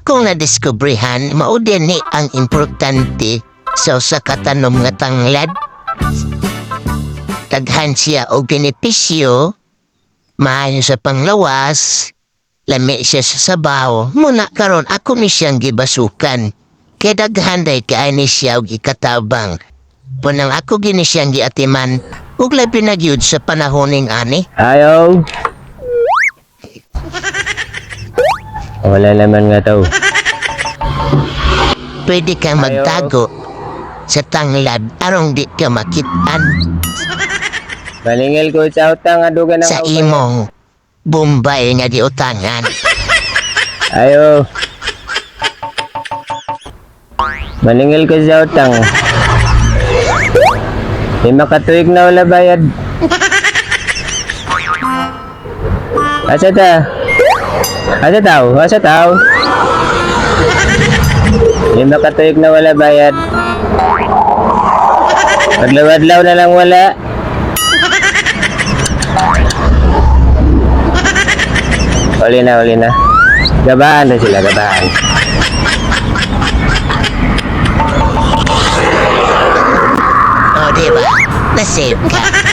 akong nadiskubrihan, mao din ni ang importante sa katanom nga tanglad. Daghan siya og benepisyo, maayo sa panglawas, lami siya sa sabaw. Muna karon ako ni siyang gibasukan. Kay daghan day kay ni siya og ikatabang. Punang ako gini siyang giatiman, ug labi na gyud sa panahoning ani. Ayaw. Wala naman nga to. Pwede kang magtago sa tanglad arong di ka makitaan Malingil ko sa utang adugan ng sa imong Bombay nga giutangan. Ayaw. Malingil ko sa utang. Di makatuig na wala bayad. Asa ta? Asa tao? Asa tao? Di makatuig na wala bayad. Paglawadlaw na lang wala. Uli na. Gabaan na sila, gabaan. O diba? Na-save ka.